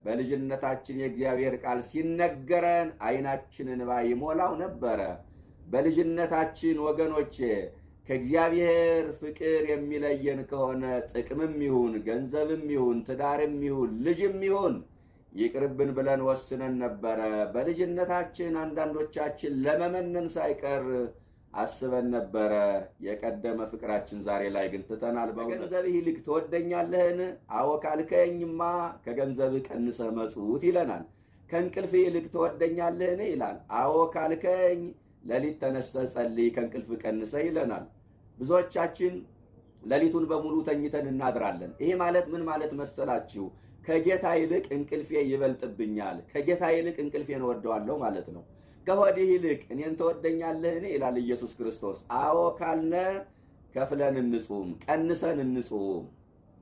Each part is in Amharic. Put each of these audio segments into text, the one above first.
በልጅነታችን የእግዚአብሔር ቃል ሲነገረን ዓይናችንን እንባ ይሞላው ነበረ። በልጅነታችን ወገኖቼ ከእግዚአብሔር ፍቅር የሚለየን ከሆነ ጥቅምም ይሁን ገንዘብም ይሁን ትዳርም ይሁን ልጅም ይሁን ይቅርብን ብለን ወስነን ነበረ። በልጅነታችን አንዳንዶቻችን ለመመነን ሳይቀር አስበን ነበረ። የቀደመ ፍቅራችን ዛሬ ላይ ግን ትተናል። በገንዘብህ ይልቅ ትወደኛለህን? አዎ ካልከኝማ ከገንዘብህ ቀንሰህ መጽውት ይለናል። ከእንቅልፍህ ይልቅ ትወደኛለህን ይላል። አዎ ካልከኝ ሌሊት ተነስተህ ጸልይ ከእንቅልፍህ ቀንሰህ ይለናል። ብዙዎቻችን ሌሊቱን በሙሉ ተኝተን እናድራለን። ይሄ ማለት ምን ማለት መሰላችሁ? ከጌታ ይልቅ እንቅልፌ ይበልጥብኛል፣ ከጌታ ይልቅ እንቅልፌን እወደዋለሁ ማለት ነው። ከሆድህ ይልቅ እኔን ትወደኛለህን ይላል ኢየሱስ ክርስቶስ። አዎ ካልነ ከፍለን እንጹም፣ ቀንሰን እንጹም።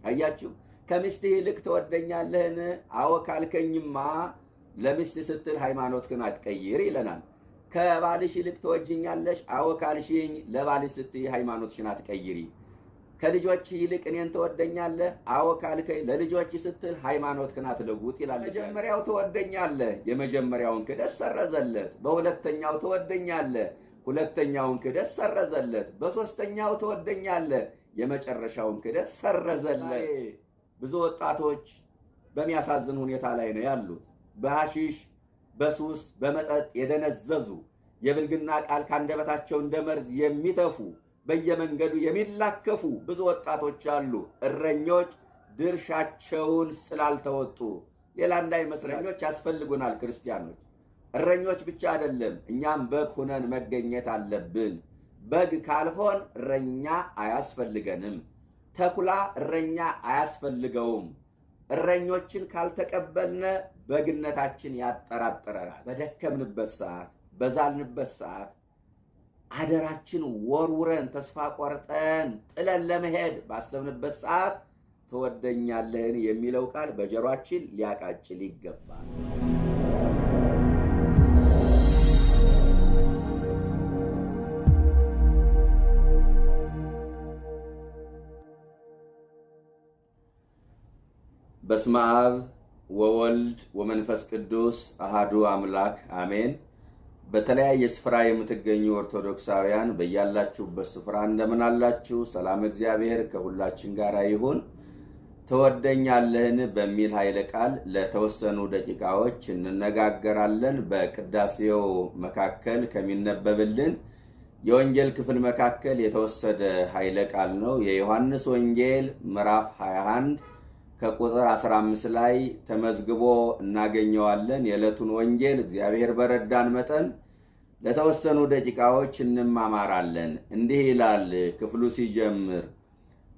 አያችሁ። ከሚስትህ ይልቅ ትወደኛለህን? አዎ ካልከኝማ ለሚስት ስትል ሃይማኖትህን አትቀይር ይለናል። ከባልሽ ይልቅ ትወጂኛለሽ? አዎ ካልሽኝ ለባልሽ ስትይ ሃይማኖትሽን አትቀይሪ። ከልጆች ይልቅ እኔን ትወደኛለህ? አዎ ካልከኝ ለልጆች ስትል ሃይማኖትህን አትለውጥ ይላል። መጀመሪያው ትወደኛለህ፣ የመጀመሪያውን ክደት ሰረዘለት። በሁለተኛው ትወደኛለህ፣ ሁለተኛውን ክደት ሰረዘለት። በሶስተኛው ትወደኛለህ፣ የመጨረሻውን ክደት ሰረዘለት። ብዙ ወጣቶች በሚያሳዝን ሁኔታ ላይ ነው ያሉት። በሐሺሽ በሱስ በመጠጥ የደነዘዙ የብልግና ቃል ካንደበታቸው እንደ መርዝ የሚተፉ በየመንገዱ የሚላከፉ ብዙ ወጣቶች አሉ። እረኞች ድርሻቸውን ስላልተወጡ። ሌላ እንዳይመስለን እረኞች ያስፈልጉናል። ክርስቲያኖች እረኞች ብቻ አይደለም፣ እኛም በግ ሁነን መገኘት አለብን። በግ ካልሆን እረኛ አያስፈልገንም። ተኩላ እረኛ አያስፈልገውም። እረኞችን ካልተቀበልነ በግነታችን ያጠራጥረናል። በደከምንበት ሰዓት፣ በዛልንበት ሰዓት አደራችን ወርውረን ተስፋ ቆርጠን ጥለን ለመሄድ ባሰብንበት ሰዓት ትወደኛለህን የሚለው ቃል በጆሮአችን ሊያቃጭል ይገባል። በስመ አብ ወወልድ ወመንፈስ ቅዱስ አሃዱ አምላክ አሜን። በተለያየ ስፍራ የምትገኙ ኦርቶዶክሳውያን በያላችሁበት ስፍራ እንደምን አላችሁ? ሰላም እግዚአብሔር ከሁላችን ጋር ይሁን። ትወደኛለህን በሚል ኃይለ ቃል ለተወሰኑ ደቂቃዎች እንነጋገራለን። በቅዳሴው መካከል ከሚነበብልን የወንጌል ክፍል መካከል የተወሰደ ኃይለ ቃል ነው። የዮሐንስ ወንጌል ምዕራፍ 21 ከቁጥር 15 ላይ ተመዝግቦ እናገኘዋለን። የዕለቱን ወንጌል እግዚአብሔር በረዳን መጠን ለተወሰኑ ደቂቃዎች እንማማራለን። እንዲህ ይላል ክፍሉ ሲጀምር፣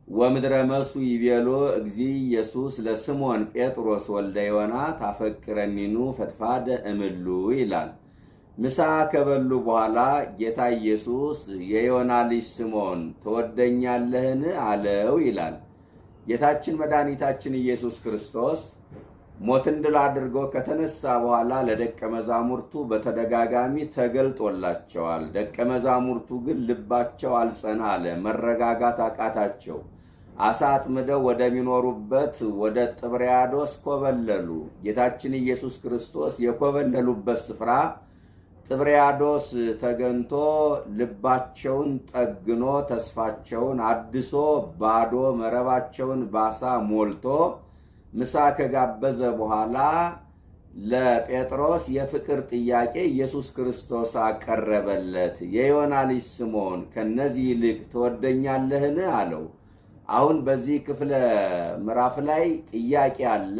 ወምድረ መሱ ይቤሎ እግዚ ኢየሱስ ለስምዖን ጴጥሮስ ወልደ ዮና ታፈቅረኒኑ ፈድፋደ እምሉ ይላል። ምሳ ከበሉ በኋላ ጌታ ኢየሱስ የዮና ልጅ ስምዖን ትወደኛለህን አለው ይላል። ጌታችን መድኃኒታችን ኢየሱስ ክርስቶስ ሞትን ድል አድርጎ ከተነሳ በኋላ ለደቀ መዛሙርቱ በተደጋጋሚ ተገልጦላቸዋል። ደቀ መዛሙርቱ ግን ልባቸው አልጸና አለ፣ መረጋጋት አቃታቸው። አሳ አጥምደው ወደሚኖሩበት ወደ ጥብርያዶስ ኮበለሉ። ጌታችን ኢየሱስ ክርስቶስ የኮበለሉበት ስፍራ ጥብርያዶስ ተገንቶ ልባቸውን ጠግኖ ተስፋቸውን አድሶ ባዶ መረባቸውን ባሳ ሞልቶ ምሳ ከጋበዘ በኋላ ለጴጥሮስ የፍቅር ጥያቄ ኢየሱስ ክርስቶስ አቀረበለት። የዮና ልጅ ስምዖን ከነዚህ ይልቅ ትወደኛለህን አለው። አሁን በዚህ ክፍለ ምዕራፍ ላይ ጥያቄ አለ፣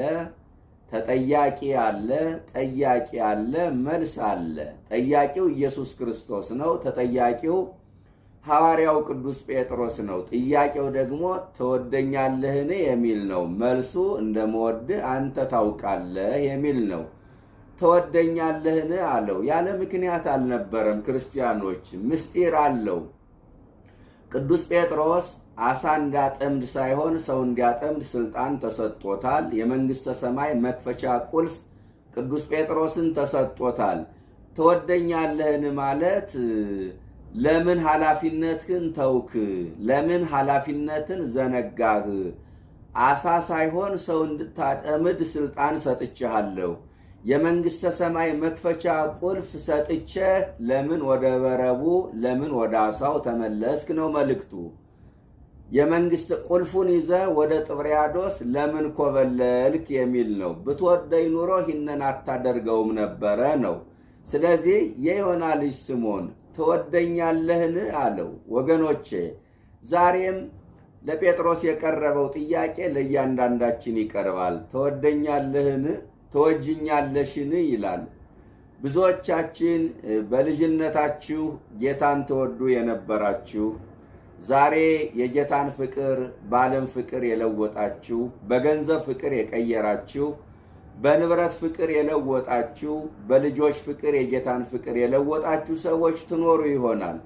ተጠያቂ አለ፣ ጠያቂ አለ፣ መልስ አለ። ጠያቂው ኢየሱስ ክርስቶስ ነው። ተጠያቂው ሐዋርያው ቅዱስ ጴጥሮስ ነው። ጥያቄው ደግሞ ትወደኛለህን የሚል ነው። መልሱ እንደምወድህ አንተ ታውቃለህ የሚል ነው። ትወደኛለህን አለው። ያለ ምክንያት አልነበረም። ክርስቲያኖች ምስጢር አለው። ቅዱስ ጴጥሮስ አሳ እንዳጠምድ ሳይሆን ሰው እንዲያጠምድ ስልጣን ተሰጥቶታል። የመንግስተ ሰማይ መክፈቻ ቁልፍ ቅዱስ ጴጥሮስን ተሰጥቶታል። ትወደኛለህን ማለት ለምን ኃላፊነትህን ተውክ? ለምን ኃላፊነትን ዘነጋህ? አሳ ሳይሆን ሰው እንድታጠምድ ስልጣን ሰጥቼሃለሁ። የመንግሥተ ሰማይ መክፈቻ ቁልፍ ሰጥቼህ ለምን ወደ በረቡ ለምን ወደ አሳው ተመለስክ ነው መልእክቱ። የመንግሥት ቁልፉን ይዘህ ወደ ጥብርያዶስ ለምን ኮበለልክ የሚል ነው። ብትወደኝ ኑሮ ይህንን አታደርገውም ነበረ ነው። ስለዚህ የዮና ልጅ ስምዖን ትወደኛለህን አለው። ወገኖቼ ዛሬም ለጴጥሮስ የቀረበው ጥያቄ ለእያንዳንዳችን ይቀርባል። ትወደኛለህን? ትወጅኛለሽን? ይላል። ብዙዎቻችን በልጅነታችሁ ጌታን ትወዱ የነበራችሁ ዛሬ የጌታን ፍቅር በዓለም ፍቅር የለወጣችሁ፣ በገንዘብ ፍቅር የቀየራችሁ፣ በንብረት ፍቅር የለወጣችሁ፣ በልጆች ፍቅር የጌታን ፍቅር የለወጣችሁ ሰዎች ትኖሩ ይሆናል።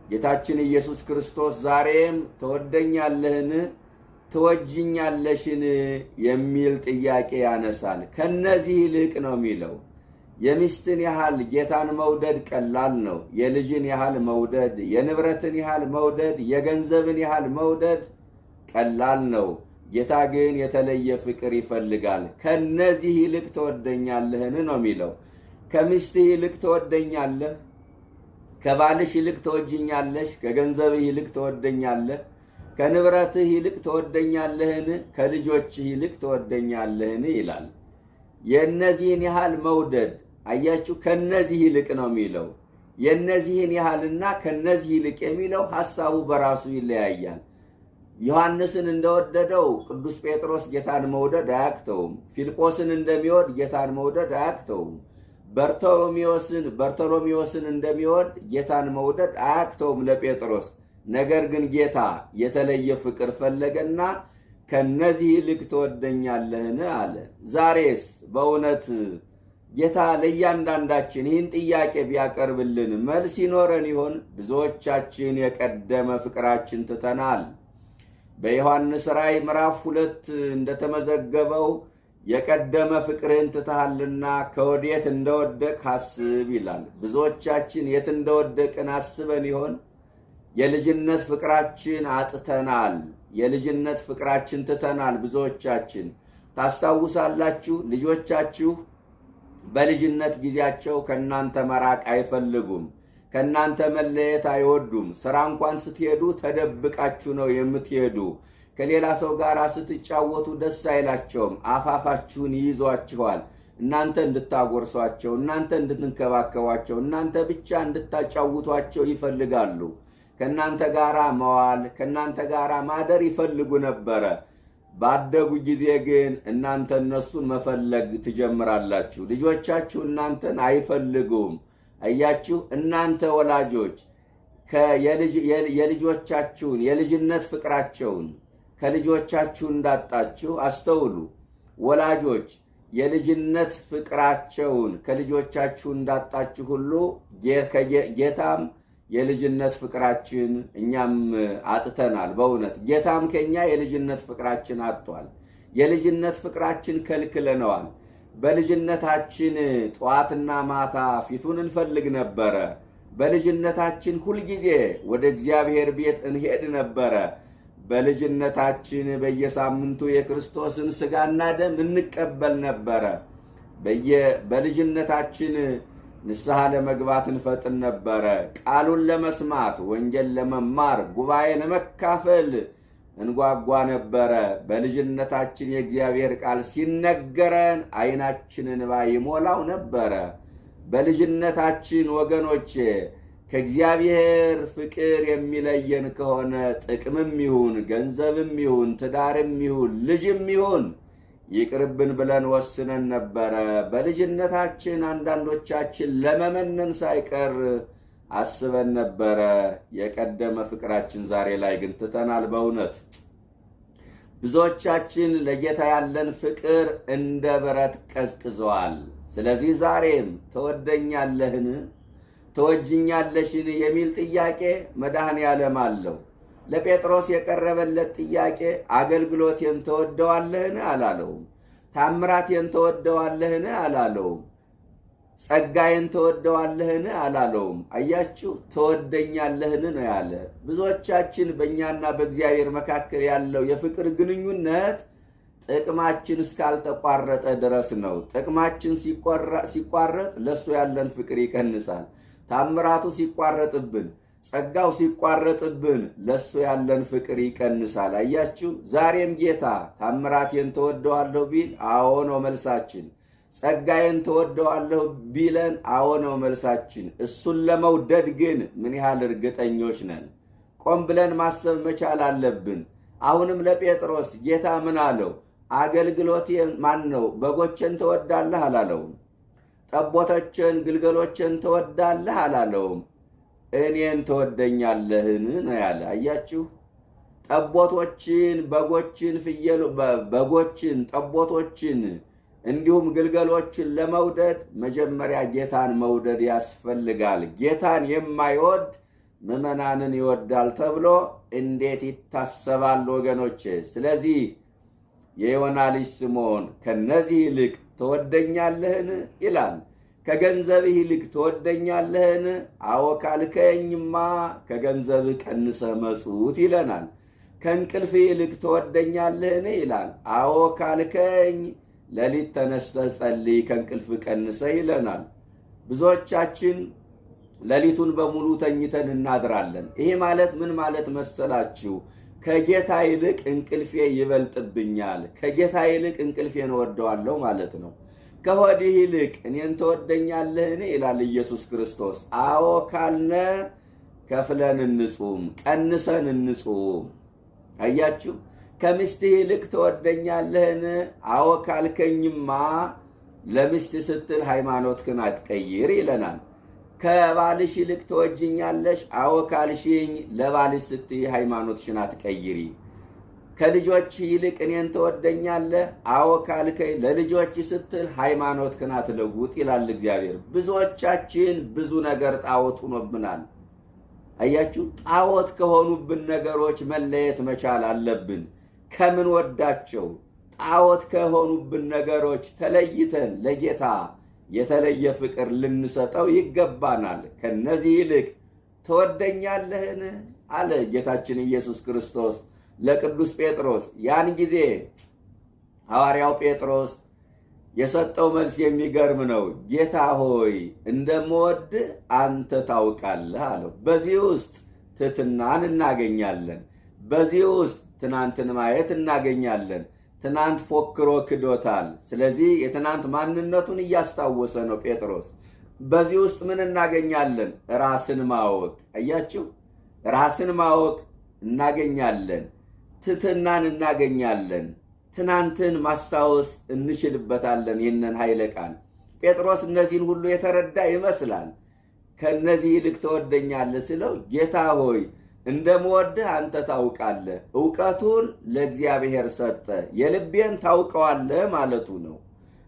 ጌታችን ኢየሱስ ክርስቶስ ዛሬም ትወደኛለህን? ትወጅኛለሽን? የሚል ጥያቄ ያነሳል። ከነዚህ ይልቅ ነው የሚለው። የሚስትን ያህል ጌታን መውደድ ቀላል ነው። የልጅን ያህል መውደድ፣ የንብረትን ያህል መውደድ፣ የገንዘብን ያህል መውደድ ቀላል ነው። ጌታ ግን የተለየ ፍቅር ይፈልጋል። ከነዚህ ይልቅ ትወደኛለህን ነው የሚለው። ከሚስትህ ይልቅ ትወደኛለህ? ከባልሽ ይልቅ ትወጅኛለሽ? ከገንዘብህ ይልቅ ትወደኛለህ? ከንብረትህ ይልቅ ትወደኛለህን? ከልጆችህ ይልቅ ትወደኛለህን? ይላል። የእነዚህን ያህል መውደድ አያችሁ፣ ከነዚህ ይልቅ ነው የሚለው። የእነዚህን ያህልና ከነዚህ ይልቅ የሚለው ሐሳቡ በራሱ ይለያያል። ዮሐንስን እንደወደደው ቅዱስ ጴጥሮስ ጌታን መውደድ አያቅተውም። ፊልጶስን እንደሚወድ ጌታን መውደድ አያቅተውም። በርቶሎሜዎስን እንደሚወድ ጌታን መውደድ አያቅተውም ለጴጥሮስ። ነገር ግን ጌታ የተለየ ፍቅር ፈለገና ከነዚህ ይልቅ ትወደኛለህን አለ። ዛሬስ በእውነት ጌታ ለእያንዳንዳችን ይህን ጥያቄ ቢያቀርብልን መልስ ይኖረን ይሆን? ብዙዎቻችን የቀደመ ፍቅራችን ትተናል። በዮሐንስ ራእይ ምዕራፍ 2 እንደተመዘገበው የቀደመ ፍቅርህን ትተሃልና ከወዴት እንደወደቅህ አስብ ይላል። ብዙዎቻችን የት እንደወደቅን አስበን ይሆን? የልጅነት ፍቅራችን አጥተናል። የልጅነት ፍቅራችን ትተናል። ብዙዎቻችን ታስታውሳላችሁ፣ ልጆቻችሁ በልጅነት ጊዜያቸው ከእናንተ መራቅ አይፈልጉም። ከእናንተ መለየት አይወዱም። ሥራ እንኳን ስትሄዱ ተደብቃችሁ ነው የምትሄዱ። ከሌላ ሰው ጋር ስትጫወቱ ደስ አይላቸውም። አፋፋችሁን ይይዟችኋል። እናንተ እንድታጎርሷቸው፣ እናንተ እንድትንከባከቧቸው፣ እናንተ ብቻ እንድታጫውቷቸው ይፈልጋሉ። ከእናንተ ጋር መዋል፣ ከእናንተ ጋር ማደር ይፈልጉ ነበረ። ባደጉ ጊዜ ግን እናንተ እነሱን መፈለግ ትጀምራላችሁ። ልጆቻችሁ እናንተን አይፈልጉም። አያችሁ፣ እናንተ ወላጆች የልጆቻችሁን የልጅነት ፍቅራቸውን ከልጆቻችሁ እንዳጣችሁ አስተውሉ። ወላጆች የልጅነት ፍቅራቸውን ከልጆቻችሁ እንዳጣችሁ ሁሉ ጌታም የልጅነት ፍቅራችን እኛም አጥተናል። በእውነት ጌታም ከኛ የልጅነት ፍቅራችን አጥቷል። የልጅነት ፍቅራችን ከልክለነዋል። በልጅነታችን ጠዋትና ማታ ፊቱን እንፈልግ ነበረ። በልጅነታችን ሁልጊዜ ወደ እግዚአብሔር ቤት እንሄድ ነበረ። በልጅነታችን በየሳምንቱ የክርስቶስን ሥጋና ደም እንቀበል ነበረ። በልጅነታችን ንስሐ ለመግባት እንፈጥን ነበረ። ቃሉን ለመስማት፣ ወንጌል ለመማር፣ ጉባኤ ለመካፈል እንጓጓ ነበረ። በልጅነታችን የእግዚአብሔር ቃል ሲነገረን ዓይናችንን እንባ ይሞላው ነበረ። በልጅነታችን ወገኖቼ ከእግዚአብሔር ፍቅር የሚለየን ከሆነ ጥቅምም ይሁን ገንዘብም ይሁን ትዳርም ይሁን ልጅም ይሁን ይቅርብን ብለን ወስነን ነበረ። በልጅነታችን አንዳንዶቻችን ለመመነን ሳይቀር አስበን ነበረ። የቀደመ ፍቅራችን ዛሬ ላይ ግን ትተናል። በእውነት ብዙዎቻችን ለጌታ ያለን ፍቅር እንደ ብረት ቀዝቅዘዋል። ስለዚህ ዛሬም ትወደኛለህን? ትወጅኛለሽን? የሚል ጥያቄ መድኃኔዓለም አለው። ለጴጥሮስ የቀረበለት ጥያቄ አገልግሎቴን ተወደዋለህን አላለውም። ታምራቴን ተወደዋለህን አላለውም። ጸጋዬን ተወደዋለህን አላለውም። አያችሁ፣ ተወደኛለህን ነው ያለ። ብዙዎቻችን በእኛና በእግዚአብሔር መካከል ያለው የፍቅር ግንኙነት ጥቅማችን እስካልተቋረጠ ድረስ ነው። ጥቅማችን ሲቋረጥ ለእሱ ያለን ፍቅር ይቀንሳል። ታምራቱ ሲቋረጥብን፣ ጸጋው ሲቋረጥብን ለእሱ ያለን ፍቅር ይቀንሳል። አያችሁ፣ ዛሬም ጌታ ታምራቴን ተወደዋለሁ ቢል አዎ ነው መልሳችን። ጸጋዬን ተወደዋለሁ ቢለን አዎ ነው መልሳችን። እሱን ለመውደድ ግን ምን ያህል እርግጠኞች ነን? ቆም ብለን ማሰብ መቻል አለብን። አሁንም ለጴጥሮስ ጌታ ምን አለው? አገልግሎቴን ማን ነው በጎችን ትወዳለህ አላለውም። ጠቦቶችን ግልገሎችን ትወዳለህ አላለውም። እኔን ትወደኛለህን ነው ያለ። አያችሁ፣ ጠቦቶችን፣ በጎችን፣ ጠቦቶችን እንዲሁም ግልገሎችን ለመውደድ መጀመሪያ ጌታን መውደድ ያስፈልጋል። ጌታን የማይወድ ምዕመናንን ይወዳል ተብሎ እንዴት ይታሰባል ወገኖቼ? ስለዚህ የዮና ልጅ ስምዖን ከነዚህ ይልቅ ትወደኛለህን ይላል። ከገንዘብህ ይልቅ ትወደኛለህን? አዎ ካልከኝማ ከገንዘብህ ቀንሰህ መጽውት ይለናል። ከእንቅልፍ ይልቅ ትወደኛለህን ይላል። አዎ ካልከኝ ሌሊት ተነስተህ ጸልይ ከእንቅልፍ ቀንሰህ ይለናል። ብዙዎቻችን ሌሊቱን በሙሉ ተኝተን እናድራለን። ይሄ ማለት ምን ማለት መሰላችሁ? ከጌታ ይልቅ እንቅልፌ ይበልጥብኛል፣ ከጌታ ይልቅ እንቅልፌን እወደዋለሁ ማለት ነው። ከሆድህ ይልቅ እኔን ትወደኛለህን ይላል ኢየሱስ ክርስቶስ። አዎ ካልነ ከፍለን እንጹም፣ ቀንሰን እንጹም። አያችሁ፣ ከሚስትህ ይልቅ ትወደኛለህን? አዎ ካልከኝማ ለሚስት ስትል ሃይማኖትህን አትቀይር ይለናል። ከባልሽ ይልቅ ትወጂኛለሽ? አዎ ካልሽኝ ለባልሽ ስትይ ሃይማኖትሽን አትቀይሪ። ከልጆች ይልቅ እኔን ትወደኛለህ? አዎ ካልከኝ ለልጆች ስትል ሃይማኖትህን አትለውጥ ይላል እግዚአብሔር። ብዙዎቻችን ብዙ ነገር ጣዖት ሆኖብናል። አያችሁ፣ ጣዖት ከሆኑብን ነገሮች መለየት መቻል አለብን። ከምን ወዳቸው ጣዖት ከሆኑብን ነገሮች ተለይተን ለጌታ የተለየ ፍቅር ልንሰጠው ይገባናል። ከነዚህ ይልቅ ትወደኛለህን አለ ጌታችን ኢየሱስ ክርስቶስ ለቅዱስ ጴጥሮስ። ያን ጊዜ ሐዋርያው ጴጥሮስ የሰጠው መልስ የሚገርም ነው። ጌታ ሆይ እንደምወድ አንተ ታውቃለህ አለው። በዚህ ውስጥ ትሕትናን እናገኛለን። በዚህ ውስጥ ትናንትን ማየት እናገኛለን። ትናንት ፎክሮ ክዶታል። ስለዚህ የትናንት ማንነቱን እያስታወሰ ነው ጴጥሮስ። በዚህ ውስጥ ምን እናገኛለን? ራስን ማወቅ። አያችሁ፣ ራስን ማወቅ እናገኛለን። ትሕትናን እናገኛለን። ትናንትን ማስታወስ እንችልበታለን። ይህንን ኃይለ ቃል ጴጥሮስ እነዚህን ሁሉ የተረዳ ይመስላል። ከእነዚህ ይልቅ ትወደኛለህ ስለው ጌታ ሆይ እንደምወድህ አንተ ታውቃለህ። ዕውቀቱን ለእግዚአብሔር ሰጠ። የልቤን ታውቀዋለህ ማለቱ ነው።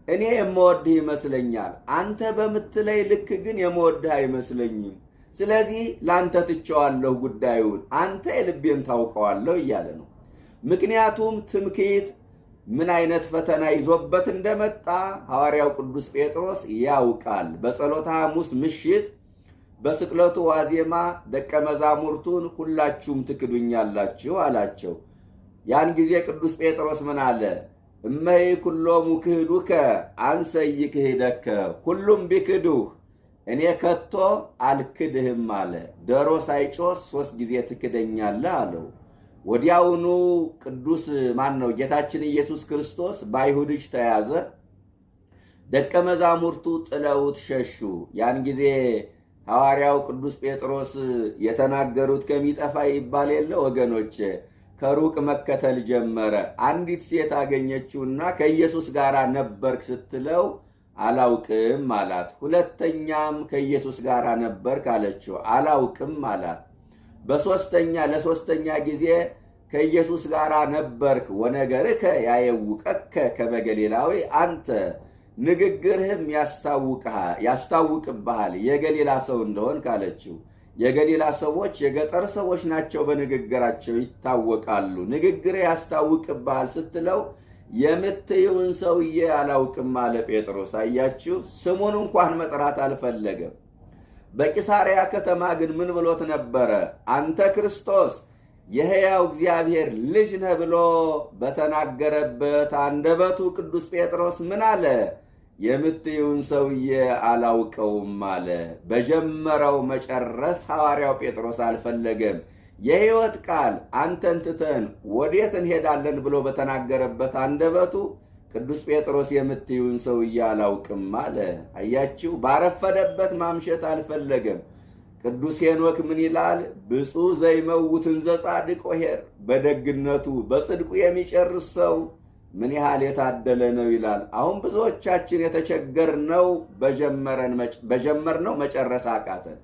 እኔ የምወድህ ይመስለኛል፣ አንተ በምትለይ ልክ ግን የምወድህ አይመስለኝም። ስለዚህ ለአንተ ትቼዋለሁ ጉዳዩን፣ አንተ የልቤን ታውቀዋለሁ እያለ ነው። ምክንያቱም ትምክህት ምን አይነት ፈተና ይዞበት እንደመጣ ሐዋርያው ቅዱስ ጴጥሮስ ያውቃል። በጸሎተ ሐሙስ ምሽት በስቅለቱ ዋዜማ ደቀ መዛሙርቱን ሁላችሁም ትክዱኛላችሁ አላቸው። ያን ጊዜ ቅዱስ ጴጥሮስ ምን አለ? እመይ ኩሎሙ ክህዱከ አንሰ ይክህደከ፣ ሁሉም ቢክዱህ እኔ ከቶ አልክድህም አለ። ዶሮ ሳይጮህ 3 ጊዜ ትክደኛለህ አለው። ወዲያውኑ ቅዱስ ጌታችን ኢየሱስ ክርስቶስ በአይሁድ እጅ ተያዘ። ደቀ መዛሙርቱ ጥለውት ሸሹ። ያን ጊዜ ሐዋርያው ቅዱስ ጴጥሮስ የተናገሩት ከሚጠፋ ይባል የለ ወገኖች፣ ከሩቅ መከተል ጀመረ። አንዲት ሴት አገኘችውና ከኢየሱስ ጋር ነበርክ ስትለው አላውቅም አላት። ሁለተኛም ከኢየሱስ ጋር ነበርክ አለችው። አላውቅም አላት። ለሶስተኛ ጊዜ ከኢየሱስ ጋር ነበርክ፣ ወነገርከ ያየውቀከ ከመ ገሊላዊ አንተ፣ ንግግርህም ያስታውቅብሃል የገሊላ ሰው እንደሆንክ አለችው። የገሊላ ሰዎች የገጠር ሰዎች ናቸው፣ በንግግራቸው ይታወቃሉ። ንግግርህ ያስታውቅብሃል ስትለው የምትይውን ሰውዬ አላውቅም አለ ጴጥሮስ። አያችሁ፣ ስሙን እንኳን መጥራት አልፈለገም። በቂሳርያ ከተማ ግን ምን ብሎት ነበረ? አንተ ክርስቶስ የሕያው እግዚአብሔር ልጅ ነህ ብሎ በተናገረበት አንደበቱ ቅዱስ ጴጥሮስ ምን አለ? የምትዩን ሰውዬ አላውቀውም አለ። በጀመረው መጨረስ ሐዋርያው ጴጥሮስ አልፈለገም። የሕይወት ቃል አንተን ትተን ወዴት እንሄዳለን ብሎ በተናገረበት አንደበቱ ቅዱስ ጴጥሮስ የምትዩን ሰውዬ አላውቅም አለ። አያችሁ፣ ባረፈደበት ማምሸት አልፈለገም። ቅዱስ ሄኖክ ምን ይላል? ብፁዕ ዘይመውትን ዘጻድቅ ወኄር፣ በደግነቱ በጽድቁ የሚጨርስ ሰው ምን ያህል የታደለ ነው ይላል። አሁን ብዙዎቻችን የተቸገርነው በጀመርነው መጨረስ አቃተን፣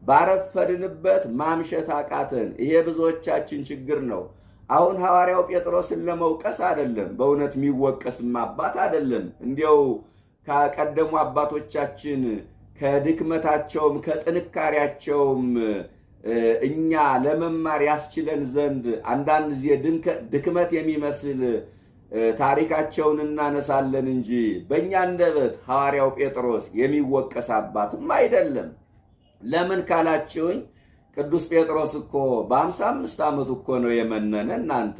ባረፈድንበት ማምሸት አቃተን። ይሄ ብዙዎቻችን ችግር ነው። አሁን ሐዋርያው ጴጥሮስን ለመውቀስ አይደለም፣ በእውነት የሚወቀስም አባት አይደለም። እንዲያው ከቀደሙ አባቶቻችን ከድክመታቸውም ከጥንካሬያቸውም እኛ ለመማር ያስችለን ዘንድ አንዳንድ ጊዜ ድክመት የሚመስል ታሪካቸውን እናነሳለን እንጂ በእኛ አንደበት ሐዋርያው ጴጥሮስ የሚወቀስ አባትም አይደለም። ለምን ካላችሁኝ ቅዱስ ጴጥሮስ እኮ በ55 ዓመቱ እኮ ነው የመነነ። እናንተ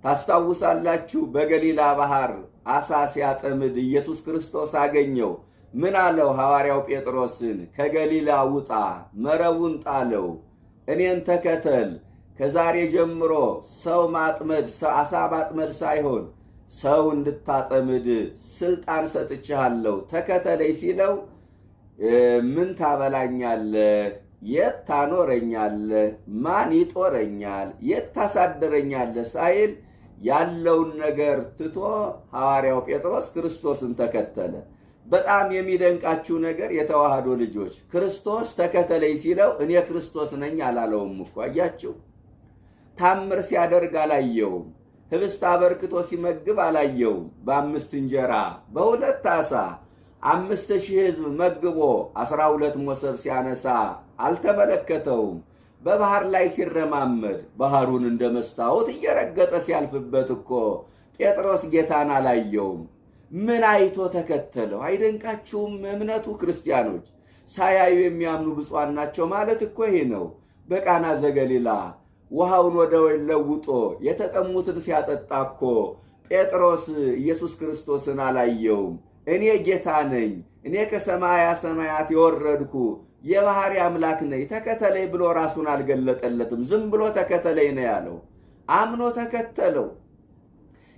ታስታውሳላችሁ። በገሊላ ባህር አሳ ሲያጠምድ ኢየሱስ ክርስቶስ አገኘው። ምን አለው? ሐዋርያው ጴጥሮስን ከገሊላ ውጣ፣ መረቡን ጣለው፣ እኔን ተከተል። ከዛሬ ጀምሮ ሰው ማጥመድ አሳ ማጥመድ ሳይሆን ሰው እንድታጠምድ ስልጣን ሰጥቼሃለሁ፣ ተከተለኝ ሲለው ምን ታበላኛለህ? የት ታኖረኛለህ? ማን ይጦረኛል? የት ታሳድረኛለህ? ሳይል ያለውን ነገር ትቶ ሐዋርያው ጴጥሮስ ክርስቶስን ተከተለ። በጣም የሚደንቃችሁ ነገር የተዋህዶ ልጆች፣ ክርስቶስ ተከተለኝ ሲለው እኔ ክርስቶስ ነኝ አላለውም እኮ። አያችሁ፣ ታምር ሲያደርግ አላየውም። ህብስት አበርክቶ ሲመግብ አላየውም። በ5 እንጀራ በ2 ዓሣ 5000 ሕዝብ መግቦ 12 መሶብ ሲያነሳ አልተመለከተውም። በባህር ላይ ሲረማመድ ባህሩን እንደ መስታወት እየረገጠ ሲያልፍበት እኮ ጴጥሮስ ጌታን አላየውም። ምን አይቶ ተከተለው? አይደንቃችሁም? እምነቱ ክርስቲያኖች፣ ሳያዩ የሚያምኑ ብፁዓን ናቸው ማለት እኮ ይሄ ነው። በቃና ዘገሊላ ውሃውን ወደ ወይን ለውጦ የተጠሙትን ሲያጠጣ እኮ ጴጥሮስ ኢየሱስ ክርስቶስን አላየውም። እኔ ጌታ ነኝ፣ እኔ ከሰማያ ሰማያት የወረድኩ የባህሪ አምላክ ነኝ፣ ተከተለኝ ብሎ ራሱን አልገለጠለትም። ዝም ብሎ ተከተለኝ ነው ያለው። አምኖ ተከተለው።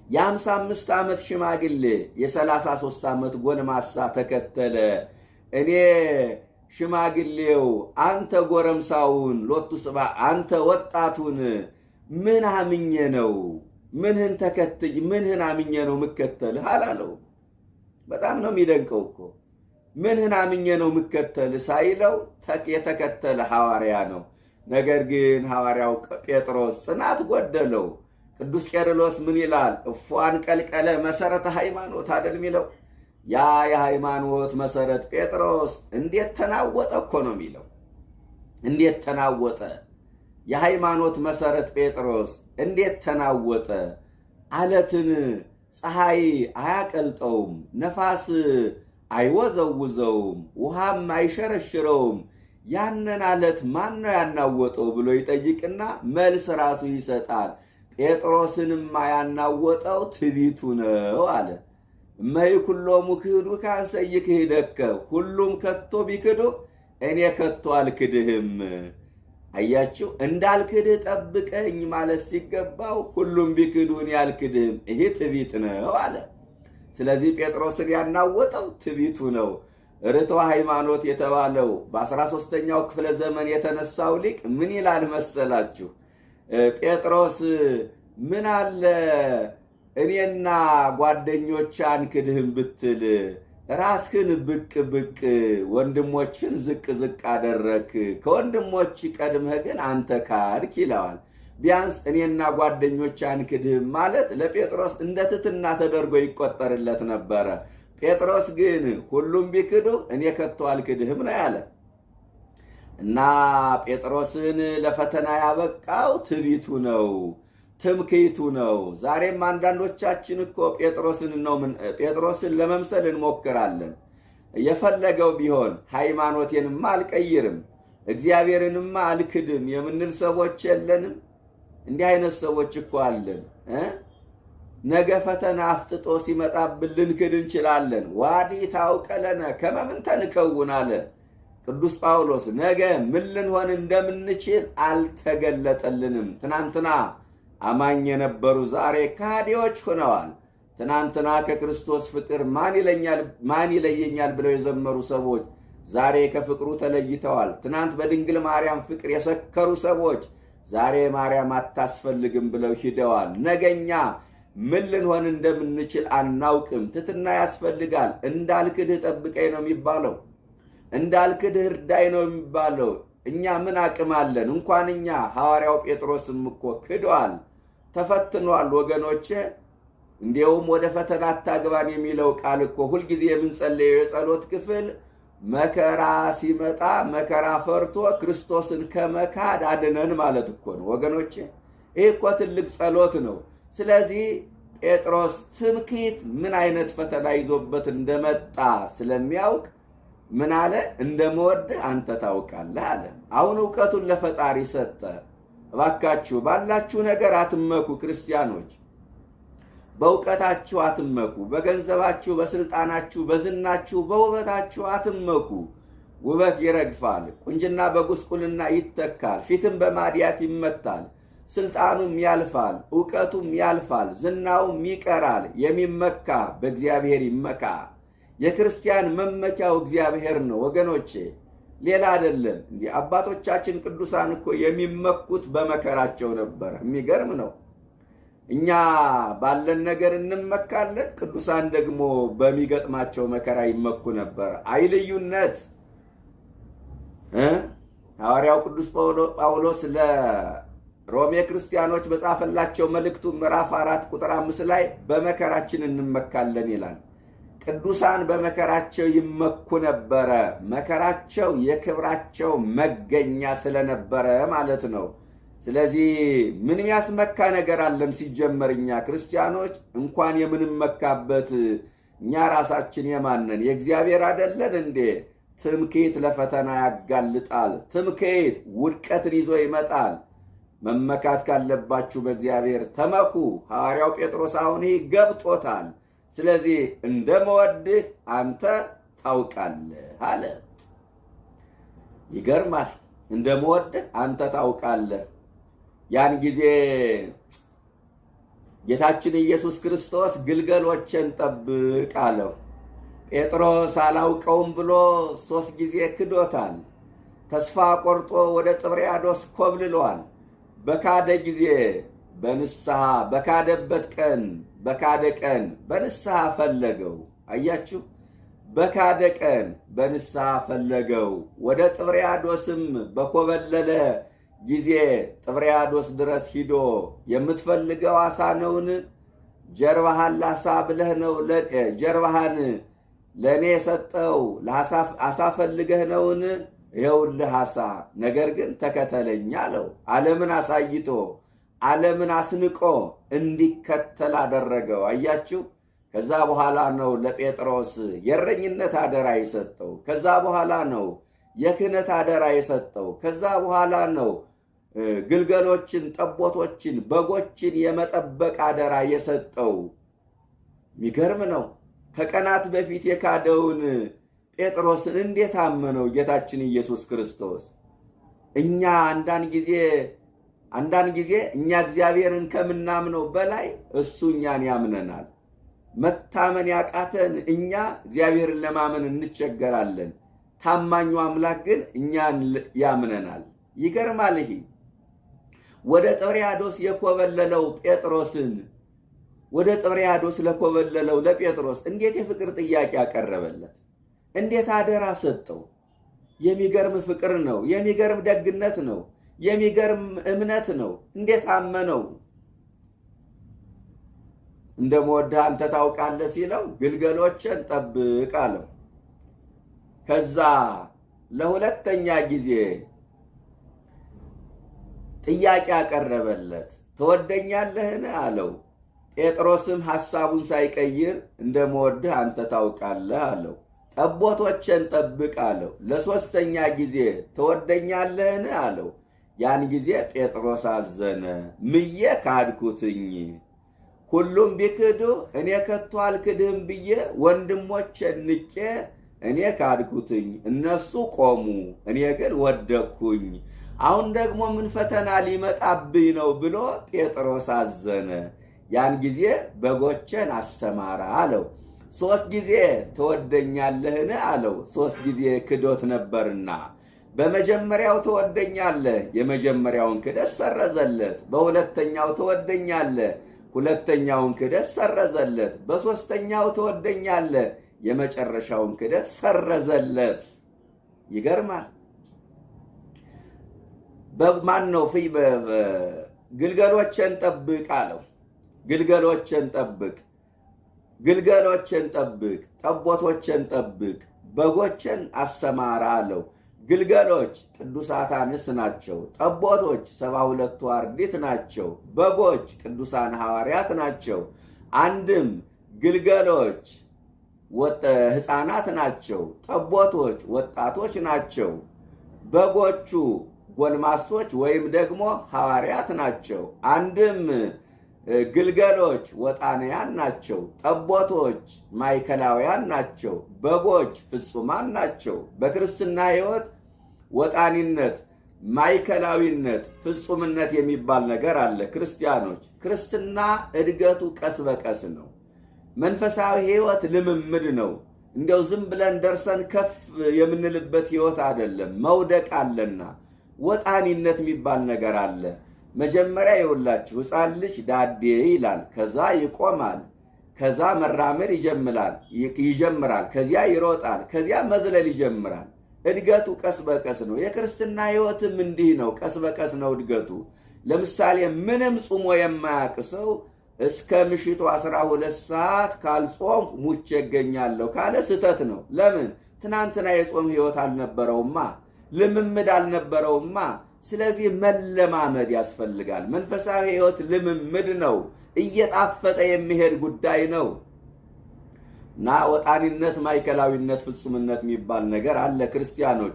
የ55 ዓመት ሽማግሌ የ33 ዓመት ጎልማሳ ተከተለ። እኔ ሽማግሌው አንተ ጎረምሳውን ሎቱ ስባ አንተ ወጣቱን ምን አምኜ ነው ምንህን ተከትይ ምንህን አምኜ ነው ምከተልህ አላለው። በጣም ነው የሚደንቀው እኮ። ምንህን አምኜ ነው ምከተልህ ሳይለው የተከተለ ሐዋርያ ነው። ነገር ግን ሐዋርያው ጴጥሮስ ጽናት ጎደለው። ቅዱስ ቄርሎስ ምን ይላል? እፏን ቀልቀለ መሰረተ ሃይማኖት አይደል የሚለው። ያ የሃይማኖት መሰረት ጴጥሮስ እንዴት ተናወጠ እኮ ነው የሚለው። እንዴት ተናወጠ! የሃይማኖት መሰረት ጴጥሮስ እንዴት ተናወጠ! አለትን ፀሐይ አያቀልጠውም፣ ነፋስ አይወዘውዘውም፣ ውሃም አይሸረሽረውም። ያንን አለት ማን ነው ያናወጠው ብሎ ይጠይቅና መልስ ራሱ ይሰጣል። ጴጥሮስንም ያናወጠው ትዕቢቱ ነው አለ። እመይ ኩሎሙ ክህዱ ካንሰ ይክህደከ፣ ሁሉም ከቶ ቢክዱ እኔ ከቶ አልክድህም። አያችሁ፣ እንዳልክድህ ጠብቀኝ ማለት ሲገባው ሁሉም ቢክዱ እኔ አልክድህም። ይሄ ትዕቢት ነው አለ። ስለዚህ ጴጥሮስን ያናወጠው ትዕቢቱ ነው። ርትዖ ሃይማኖት የተባለው በ13ኛው ክፍለ ዘመን የተነሳው ሊቅ ምን ይላል መሰላችሁ? ጴጥሮስ ምን አለ እኔና ጓደኞች አንክድህም ብትል ራስህን ብቅ ብቅ ወንድሞችን ዝቅ ዝቅ አደረክ፣ ከወንድሞች ቀድመህ ግን አንተ ካድክ ይለዋል። ቢያንስ እኔና ጓደኞች አንክድህም ማለት ለጴጥሮስ እንደ ትሕትና ተደርጎ ይቆጠርለት ነበረ። ጴጥሮስ ግን ሁሉም ቢክዱ እኔ ከቶ አልክድህም ነው ያለ እና ጴጥሮስን ለፈተና ያበቃው ትዕቢቱ ነው፣ ትምክህቱ ነው። ዛሬም አንዳንዶቻችን እኮ ጴጥሮስን ለመምሰል እንሞክራለን። የፈለገው ቢሆን ሃይማኖቴንማ አልቀይርም፣ እግዚአብሔርንማ አልክድም የምንል ሰዎች የለንም። እንዲህ አይነት ሰዎች እኮ አለን። ነገ ፈተና አፍጥጦ ሲመጣብን ልንክድ እንችላለን። ዋዲ ታውቀለነ ከመምን ተንከውን አለ ቅዱስ ጳውሎስ። ነገ ምን ልንሆን እንደምንችል አልተገለጠልንም። ትናንትና አማኝ የነበሩ ዛሬ ከሃዲዎች ሆነዋል። ትናንትና ከክርስቶስ ፍቅር ማን ይለየኛል ብለው የዘመሩ ሰዎች ዛሬ ከፍቅሩ ተለይተዋል። ትናንት በድንግል ማርያም ፍቅር የሰከሩ ሰዎች ዛሬ ማርያም አታስፈልግም ብለው ሂደዋል። ነገኛ ምን ልንሆን እንደምንችል አናውቅም። ትሕትና ያስፈልጋል። እንዳልክድህ ጠብቀኝ ነው የሚባለው። እንዳልክድህ እርዳኝ ነው የሚባለው። እኛ ምን አቅም አለን? እንኳን እኛ ሐዋርያው ጴጥሮስም እኮ ክዷል፣ ተፈትኗል። ወገኖቼ እንዲያውም ወደ ፈተና አታግባን የሚለው ቃል እኮ ሁልጊዜ የምንጸልየው የጸሎት ክፍል መከራ ሲመጣ መከራ ፈርቶ ክርስቶስን ከመካድ አድነን ማለት እኮ ነው ወገኖቼ። ይህ እኮ ትልቅ ጸሎት ነው። ስለዚህ ጴጥሮስ ትምክህት ምን አይነት ፈተና ይዞበት እንደመጣ ስለሚያውቅ ምን አለ? እንደምወድህ አንተ ታውቃለህ አለ። አሁን ዕውቀቱን ለፈጣሪ ሰጠ። እባካችሁ ባላችሁ ነገር አትመኩ ክርስቲያኖች። በእውቀታችሁ አትመኩ። በገንዘባችሁ፣ በስልጣናችሁ፣ በዝናችሁ፣ በውበታችሁ አትመኩ። ውበት ይረግፋል፣ ቁንጅና በጉስቁልና ይተካል፣ ፊትም በማዲያት ይመታል። ስልጣኑም ያልፋል፣ ዕውቀቱም ያልፋል፣ ዝናውም ይቀራል። የሚመካ በእግዚአብሔር ይመካ። የክርስቲያን መመኪያው እግዚአብሔር ነው ወገኖቼ፣ ሌላ አይደለም። እንዲህ አባቶቻችን ቅዱሳን እኮ የሚመኩት በመከራቸው ነበር። የሚገርም ነው። እኛ ባለን ነገር እንመካለን፣ ቅዱሳን ደግሞ በሚገጥማቸው መከራ ይመኩ ነበር። አይ ልዩነት! ሐዋርያው ቅዱስ ጳውሎስ ለሮሜ ክርስቲያኖች በጻፈላቸው መልእክቱ ምዕራፍ 4 ቁጥር 5 ላይ በመከራችን እንመካለን ይላል። ቅዱሳን በመከራቸው ይመኩ ነበረ። መከራቸው የክብራቸው መገኛ ስለነበረ ማለት ነው። ስለዚህ ምን የሚያስመካ ነገር አለን? ሲጀመር እኛ ክርስቲያኖች እንኳን የምንመካበት እኛ ራሳችን የማንን የእግዚአብሔር አይደለን እንዴ? ትምክህት ለፈተና ያጋልጣል። ትምክህት ውድቀትን ይዞ ይመጣል። መመካት ካለባችሁ በእግዚአብሔር ተመኩ። ሐዋርያው ጴጥሮስ አሁን ገብቶታል። ስለዚህ እንደምወድህ አንተ ታውቃለህ አለ። ይገርማል። እንደምወድህ አንተ ታውቃለህ። ያን ጊዜ ጌታችን ኢየሱስ ክርስቶስ ግልገሎችን ጠብቅ አለው። ጴጥሮስ አላውቀውም ብሎ 3 ጊዜ ክዶታል። ተስፋ ቆርጦ ወደ ጥብርያዶስ ኮብልሏል። በካደ ጊዜ በንስሐ በካደበት ቀን በካደ ቀን በንስሐ ፈለገው። አያችሁ፣ በካደ ቀን በንስሐ ፈለገው። ወደ ጥብርያዶስም በኮበለለ ጊዜ ጥብርያዶስ ድረስ ሂዶ የምትፈልገው ዓሣ ነውን? ጀርባህን ላሳ ብለህ ነው ጀርባህን ለእኔ የሰጠው ዓሣ ፈልገህ ነውን? ይኸውልህ ዓሣ፣ ነገር ግን ተከተለኝ አለው። ዓለምን አሳይቶ ዓለምን አስንቆ እንዲከተል አደረገው። አያችሁ፣ ከዛ በኋላ ነው ለጴጥሮስ የእረኝነት አደራ የሰጠው። ከዛ በኋላ ነው የክህነት አደራ የሰጠው። ከዛ በኋላ ነው ግልገሎችን፣ ጠቦቶችን፣ በጎችን የመጠበቅ አደራ የሰጠው። የሚገርም ነው። ከቀናት በፊት የካደውን ጴጥሮስን እንዴት አመነው ጌታችን ኢየሱስ ክርስቶስ? እኛ አንዳንድ ጊዜ እኛ እግዚአብሔርን ከምናምነው በላይ እሱ እኛን ያምነናል። መታመን ያቃተን እኛ እግዚአብሔርን ለማመን እንቸገራለን። ታማኙ አምላክ ግን እኛን ያምነናል። ይገርማል። ይሄ ወደ ጥብርያዶስ የኮበለለው ጴጥሮስን ወደ ጥብርያዶስ ለኮበለለው ለጴጥሮስ እንዴት የፍቅር ጥያቄ ያቀረበለት! እንዴት አደራ ሰጠው! የሚገርም ፍቅር ነው። የሚገርም ደግነት ነው። የሚገርም እምነት ነው። እንዴት አመነው! እንደምወድህ አንተ ታውቃለህ ሲለው ግልገሎችን ጠብቅ አለው። ከዛ ለሁለተኛ ጊዜ ጥያቄ አቀረበለት። ትወደኛለህን አለው። ጴጥሮስም ሐሳቡን ሳይቀይር እንደምወድህ አንተ ታውቃለህ አለው። ጠቦቶችን ጠብቅ አለው። ለሶስተኛ ጊዜ ትወደኛለህን አለው። ያን ጊዜ ጴጥሮስ አዘነ። ምዬ ካድኩትኝ፣ ሁሉም ቢክዱ እኔ ከቶ አልክድህም ብዬ ወንድሞቼን ንቄ እኔ ካድኩትኝ። እነሱ ቆሙ፣ እኔ ግን ወደቅኩኝ። አሁን ደግሞ ምን ፈተና ሊመጣብኝ ነው ብሎ ጴጥሮስ አዘነ። ያን ጊዜ በጎቼን አሰማራ አለው። 3 ጊዜ ትወደኛለህን አለው። 3 ጊዜ ክዶት ነበርና በመጀመሪያው ትወደኛለህ፣ የመጀመሪያውን ክደት ሰረዘለት። በሁለተኛው ትወደኛለህ፣ ሁለተኛውን ክደት ሰረዘለት። በሶስተኛው ትወደኛለህ፣ የመጨረሻውን ክደት ሰረዘለት። ይገርማል። በማን ነው ግልገሎችን ጠብቅ አለው። ግልገሎችን ጠብቅ፣ ግልገሎችን ጠብቅ፣ ጠቦቶችን ጠብቅ፣ በጎችን አሰማራ አለው። ግልገሎች ቅዱሳት አንስት ናቸው። ጠቦቶች 72ቱ አርድእት ናቸው። በጎች ቅዱሳን ሐዋርያት ናቸው። አንድም ግልገሎች ሕፃናት ናቸው። ጠቦቶች ወጣቶች ናቸው። በጎቹ ጎልማሶች ወይም ደግሞ ሐዋርያት ናቸው። አንድም ግልገሎች ወጣንያን ናቸው። ጠቦቶች ማዕከላውያን ናቸው። በጎች ፍጹማን ናቸው። በክርስትና ሕይወት ወጣኒነት፣ ማዕከላዊነት፣ ፍጹምነት የሚባል ነገር አለ። ክርስቲያኖች ክርስትና እድገቱ ቀስ በቀስ ነው። መንፈሳዊ ሕይወት ልምምድ ነው። እንደው ዝም ብለን ደርሰን ከፍ የምንልበት ሕይወት አይደለም። መውደቅ አለና ወጣኒነት የሚባል ነገር አለ። መጀመሪያ ይውላችሁ ሕፃን ልጅ ዳዴ ይላል፣ ከዛ ይቆማል፣ ከዛ መራመድ ይጀምራል፣ ከዚያ ይሮጣል፣ ከዚያ መዝለል ይጀምራል። እድገቱ ቀስ በቀስ ነው። የክርስትና ሕይወትም እንዲህ ነው። ቀስ በቀስ ነው እድገቱ። ለምሳሌ ምንም ጾሞ የማያውቅ ሰው እስከ ምሽቱ 12 ሰዓት ካልጾም ሙቼ እገኛለሁ ካለ ስህተት ነው። ለምን? ትናንትና የጾም ሕይወት አልነበረውማ፣ ልምምድ አልነበረውማ። ስለዚህ መለማመድ ያስፈልጋል። መንፈሳዊ ሕይወት ልምምድ ነው። እየጣፈጠ የሚሄድ ጉዳይ ነው እና ወጣኒነት፣ ማዕከላዊነት፣ ፍጹምነት የሚባል ነገር አለ። ክርስቲያኖች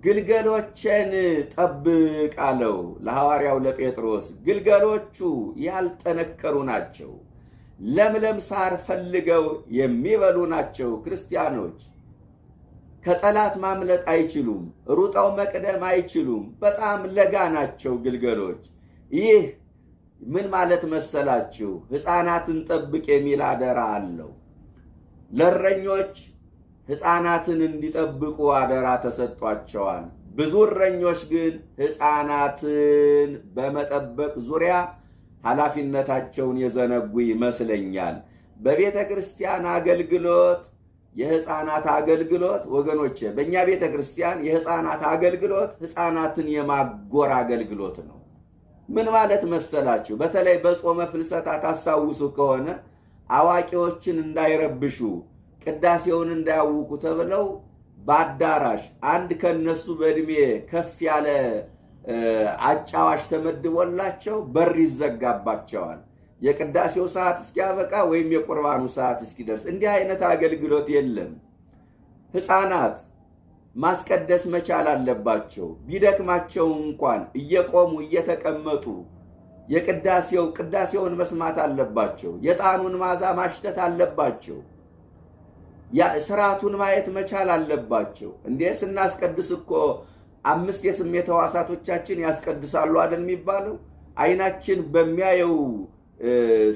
ግልገሎችን ጠብቅ አለው ለሐዋርያው ለጴጥሮስ። ግልገሎቹ ያልጠነከሩ ናቸው። ለምለም ሳር ፈልገው የሚበሉ ናቸው። ክርስቲያኖች ከጠላት ማምለጥ አይችሉም። ሩጠው መቅደም አይችሉም። በጣም ለጋ ናቸው ግልገሎች። ይህ ምን ማለት መሰላችሁ? ሕፃናትን ጠብቅ የሚል አደራ አለው። ለእረኞች ሕፃናትን እንዲጠብቁ አደራ ተሰጥቷቸዋል። ብዙ እረኞች ግን ሕፃናትን በመጠበቅ ዙሪያ ኃላፊነታቸውን የዘነጉ ይመስለኛል። በቤተ ክርስቲያን አገልግሎት የሕፃናት አገልግሎት ወገኖቼ፣ በእኛ ቤተ ክርስቲያን የሕፃናት አገልግሎት ሕፃናትን የማጎር አገልግሎት ነው። ምን ማለት መሰላችሁ? በተለይ በጾመ ፍልሰታ ታስታውሱ ከሆነ አዋቂዎችን እንዳይረብሹ፣ ቅዳሴውን እንዳያውቁ ተብለው በአዳራሽ አንድ ከነሱ በእድሜ ከፍ ያለ አጫዋች ተመድቦላቸው በር ይዘጋባቸዋል። የቅዳሴው ሰዓት እስኪያበቃ ወይም የቁርባኑ ሰዓት እስኪደርስ። እንዲህ አይነት አገልግሎት የለም። ሕፃናት ማስቀደስ መቻል አለባቸው። ቢደክማቸው እንኳን እየቆሙ እየተቀመጡ ቅዳሴውን መስማት አለባቸው። የዕጣኑን መዓዛ ማሽተት አለባቸው። ስርዓቱን ማየት መቻል አለባቸው። እንዴ ስናስቀድስ እኮ 5 የስሜት ሕዋሳቶቻችን ያስቀድሳሉ አይደል የሚባለው? ዓይናችን በሚያየው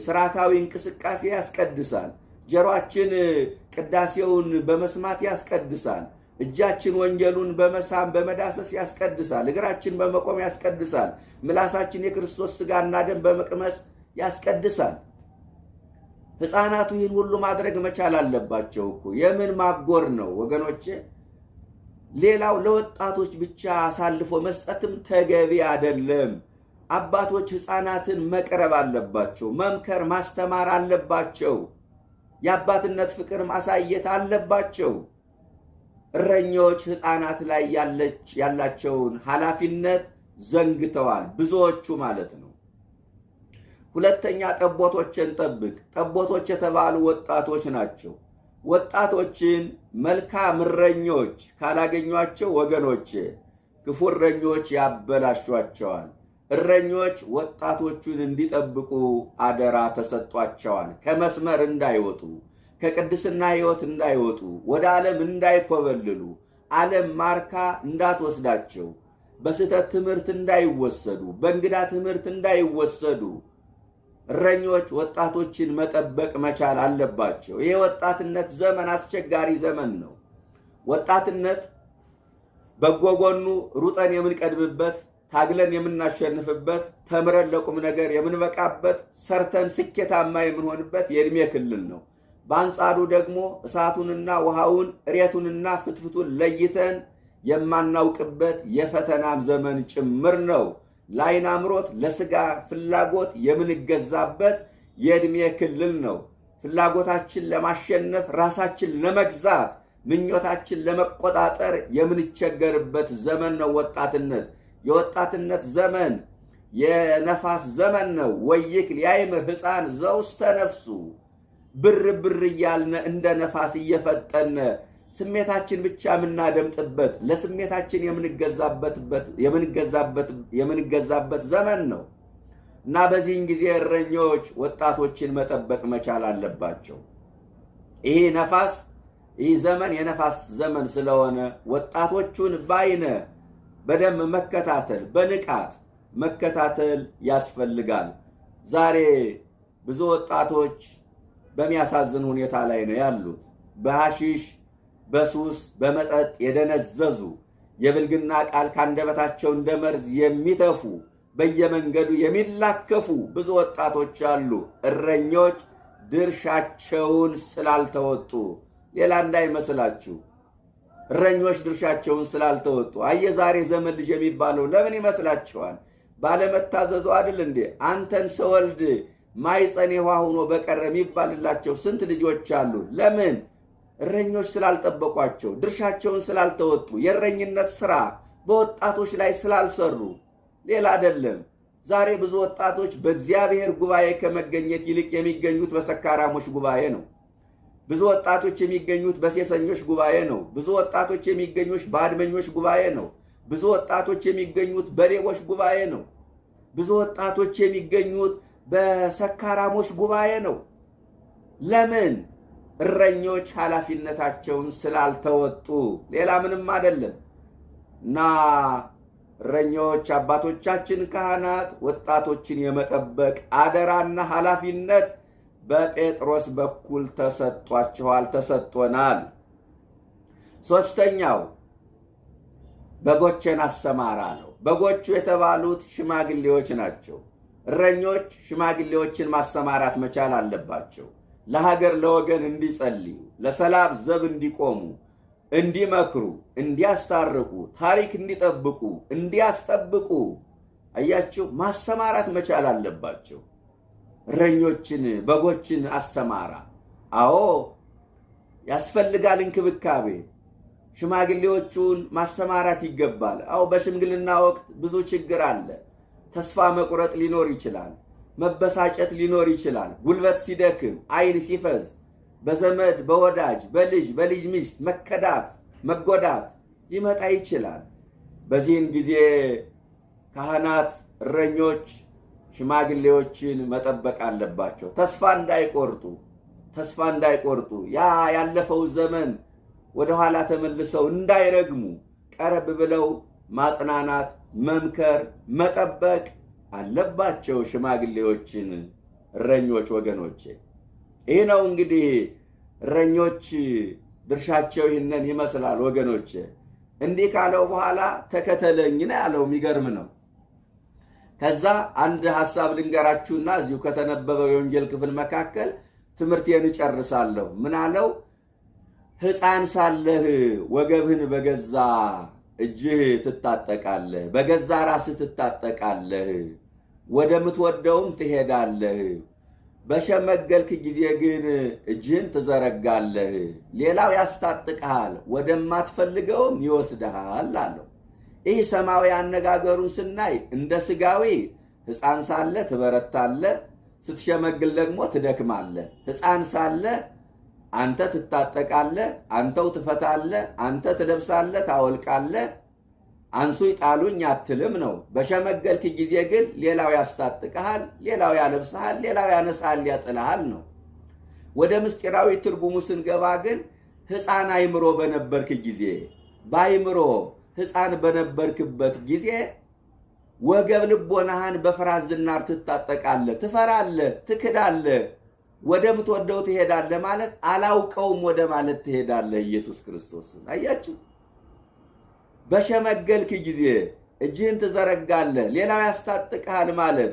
ስርዓታዊ እንቅስቃሴ ያስቀድሳል። ጆሮአችን ቅዳሴውን በመስማት ያስቀድሳል። እጃችን ወንጌሉን በመሳም በመዳሰስ ያስቀድሳል። እግራችን በመቆም ያስቀድሳል። ምላሳችን የክርስቶስ ሥጋና ደም በመቅመስ ያስቀድሳል። ሕፃናቱ ይህን ሁሉ ማድረግ መቻል አለባቸው እኮ። የምን ማጎር ነው ወገኖቼ? ሌላው ለወጣቶች ብቻ አሳልፎ መስጠትም ተገቢ አይደለም። አባቶች ሕፃናትን መቅረብ አለባቸው። መምከር፣ ማስተማር አለባቸው። የአባትነት ፍቅር ማሳየት አለባቸው። እረኞች ሕፃናት ላይ ያላቸውን ኃላፊነት ዘንግተዋል፣ ብዙዎቹ ማለት ነው። ሁለተኛ ጠቦቶችን ጠብቅ። ጠቦቶች የተባሉ ወጣቶች ናቸው። ወጣቶችን መልካም እረኞች ካላገኟቸው ወገኖቼ ክፉ እረኞች ያበላሿቸዋል። እረኞች ወጣቶቹን እንዲጠብቁ አደራ ተሰጧቸዋል። ከመስመር እንዳይወጡ፣ ከቅድስና ሕይወት እንዳይወጡ፣ ወደ ዓለም እንዳይኮበልሉ፣ ዓለም ማርካ እንዳትወስዳቸው፣ በስህተት ትምህርት እንዳይወሰዱ፣ በእንግዳ ትምህርት እንዳይወሰዱ እረኞች ወጣቶችን መጠበቅ መቻል አለባቸው። ይህ ወጣትነት ዘመን አስቸጋሪ ዘመን ነው። ወጣትነት በጎ ጎኑ ሩጠን የምንቀድምበት፣ ታግለን የምናሸንፍበት፣ ተምረን ለቁም ነገር የምንበቃበት፣ ሰርተን ስኬታማ የምንሆንበት የዕድሜ ክልል ነው። በአንጻሩ ደግሞ እሳቱንና ውሃውን እሬቱንና ፍትፍቱን ለይተን የማናውቅበት የፈተናም ዘመን ጭምር ነው። ለዓይን አምሮት ለሥጋ ፍላጎት የምንገዛበት የዕድሜ ክልል ነው። ፍላጎታችን ለማሸነፍ፣ ራሳችን ለመግዛት፣ ምኞታችን ለመቆጣጠር የምንቸገርበት ዘመን ነው ወጣትነት። የወጣትነት ዘመን የነፋስ ዘመን ነው። ወይክል ያይምር ሕፃን ዘውስተ ነፍሱ፣ ብር ብር እያልነ እንደ ነፋስ እየፈጠነ ስሜታችን ብቻ የምናደምጥበት፣ ለስሜታችን የምንገዛበት ዘመን ነው እና በዚህን ጊዜ እረኞች ወጣቶችን መጠበቅ መቻል አለባቸው። ይህ ነፋስ፣ ይህ ዘመን የነፋስ ዘመን ስለሆነ ወጣቶቹን በዓይነ በደንብ መከታተል፣ በንቃት መከታተል ያስፈልጋል። ዛሬ ብዙ ወጣቶች በሚያሳዝን ሁኔታ ላይ ነው ያሉት። በሐሺሽ፣ በሱስ፣ በመጠጥ የደነዘዙ የብልግና ቃል ካንደበታቸው እንደ መርዝ የሚተፉ በየመንገዱ የሚላከፉ ብዙ ወጣቶች አሉ። እረኞች ድርሻቸውን ስላልተወጡ፣ ሌላ እንዳይመስላችሁ። እረኞች ድርሻቸውን ስላልተወጡ። ዛሬ ዘመን ልጅ የሚባለው ለምን ይመስላችኋል? ባለመታዘዙ አይደል እንዴ? አንተን ስወልድ ማይፀኔ ውሃ ሆኖ በቀረ የሚባልላቸው ስንት ልጆች አሉ። ለምን? እረኞች ስላልጠበቋቸው፣ ድርሻቸውን ስላልተወጡ፣ የእረኝነት ሥራ በወጣቶች ላይ ስላልሰሩ፣ ሌላ አይደለም። ዛሬ ብዙ ወጣቶች በእግዚአብሔር ጉባኤ ከመገኘት ይልቅ የሚገኙት በሰካራሞች ጉባኤ ነው። ብዙ ወጣቶች የሚገኙት በሴሰኞች ጉባኤ ነው። ብዙ ወጣቶች የሚገኙት በአድመኞች ጉባኤ ነው። ብዙ ወጣቶች የሚገኙት በሌቦች ጉባኤ ነው። ብዙ ወጣቶች የሚገኙት በሰካራሞች ጉባኤ ነው። ለምን? እረኞች ኃላፊነታቸውን ስላልተወጡ፣ ሌላ ምንም አይደለም። እና እረኞች አባቶቻችን ካህናት ወጣቶችን የመጠበቅ አደራና ኃላፊነት በጴጥሮስ በኩል ተሰጥቷቸዋል፣ ተሰጥቶናል። ሦስተኛው በጎችን አሰማራ ነው። በጎቹ የተባሉት ሽማግሌዎች ናቸው። እረኞች ሽማግሌዎችን ማሰማራት መቻል አለባቸው። ለሀገር ለወገን እንዲጸልዩ፣ ለሰላም ዘብ እንዲቆሙ፣ እንዲመክሩ፣ እንዲያስታርቁ፣ ታሪክ እንዲጠብቁ፣ እንዲያስጠብቁ፣ አያችሁ፣ ማሰማራት መቻል አለባቸው። እረኞችን በጎችን አስተማራ። አዎ ያስፈልጋል እንክብካቤ። ሽማግሌዎቹን ማሰማራት ይገባል። አዎ በሽምግልና ወቅት ብዙ ችግር አለ። ተስፋ መቁረጥ ሊኖር ይችላል። መበሳጨት ሊኖር ይችላል። ጉልበት ሲደክም፣ ዓይን ሲፈዝ፣ በዘመድ በወዳጅ በልጅ ሚስት መከዳት መጎዳት ሊመጣ ይችላል። በዚህን ጊዜ ካህናት፣ እረኞች ሽማግሌዎችን መጠበቅ አለባቸው። ተስፋ እንዳይቆርጡ ያ ያለፈው ዘመን ወደኋላ ተመልሰው እንዳይረግሙ ቀረብ ብለው ማጽናናት፣ መምከር፣ መጠበቅ አለባቸው ሽማግሌዎችን እረኞች ወገኖቼ። ይህ ነው እንግዲህ እረኞች ድርሻቸው ይህንን ይመስላል ወገኖቼ። እንዲህ ካለው በኋላ ተከተለኝ ነው ያለው። የሚገርም ነው። ከዛ አንድ ሐሳብ ልንገራችሁና እዚሁ ከተነበበው የወንጌል ክፍል መካከል ትምህርቴን እጨርሳለሁ። ምን አለው? ሕፃን ሳለህ ወገብህን በገዛ እጅህ ትታጠቃለህ፣ በገዛ ራስህ ትታጠቃለህ፣ ወደምትወደውም ትሄዳለህ። በሸመገልክ ጊዜ ግን እጅህን ትዘረጋለህ፣ ሌላው ያስታጥቅሃል፣ ወደማትፈልገውም ይወስድሃል አለው። ይህ ሰማያዊ አነጋገሩን ስናይ እንደ ሥጋዊ ሕፃን ሳለ ትበረታለህ፣ ስትሸመግል ደግሞ ትደክማለህ። ሕፃን ሳለ አንተ ትታጠቃለህ፣ አንተው ትፈታለህ፣ አንተ ትለብሳለህ፣ ታወልቃለህ። አንሱኝ ጣሉኝ አትልም ነው። በሸመገልክ ጊዜ ግን ሌላው ያስታጥቅሃል፣ ሌላው ያለብስሃል፣ ሌላው ያነሳሃል፣ ያጥልሃል ነው። ወደ ምስጢራዊ ትርጉሙ ስንገባ ግን ሕፃን አይምሮ በነበርክ ጊዜ በአይምሮ ሕፃን በነበርክበት ጊዜ ወገብ ልቦናህን በፍርሃት ዝናር ትታጠቃለህ፣ ትፈራለህ፣ ትክዳለህ፣ ወደምትወደው ትሄዳለህ ማለት አላውቀውም ወደ ማለት ትሄዳለህ ኢየሱስ ክርስቶስን። አያችሁ? በሸመገልክ ጊዜ እጅህን ትዘረጋለህ፣ ሌላው ያስታጥቅሃል ማለት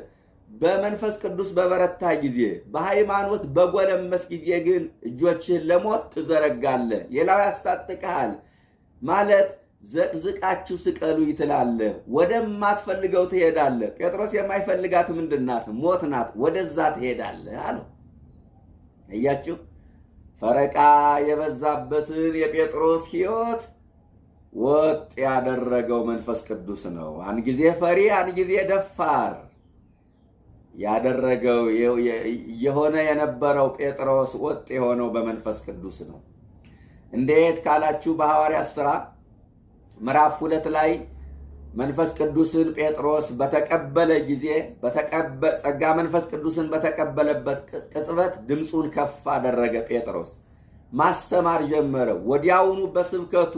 በመንፈስ ቅዱስ በበረታ ጊዜ፣ በሃይማኖት በጎለመስ ጊዜ ግን እጆችህን ለሞት ትዘረጋለህ፣ ሌላው ያስታጥቅሃል ማለት ዘቅዝቃችሁ ስቀሉ ትላለህ፣ ወደማትፈልገው ትሄዳለህ። ጴጥሮስ የማይፈልጋት ምንድን ናት? ሞት ናት። ወደዛ ትሄዳለህ አለው። እያችሁ ፈረቃ የበዛበትን የጴጥሮስ ሕይወት ወጥ ያደረገው መንፈስ ቅዱስ ነው። አንድ ጊዜ ፈሪ፣ አንድ ጊዜ ደፋር ያደረገው የሆነ የነበረው ጴጥሮስ ወጥ የሆነው በመንፈስ ቅዱስ ነው። እንዴት ካላችሁ በሐዋርያት ሥራ ምዕራፍ 2 ላይ መንፈስ ቅዱስን ጴጥሮስ በተቀበለ ጊዜ ጸጋ መንፈስ ቅዱስን በተቀበለበት ቅጽበት ድምፁን ከፍ አደረገ። ጴጥሮስ ማስተማር ጀመረ። ወዲያውኑ በስብከቱ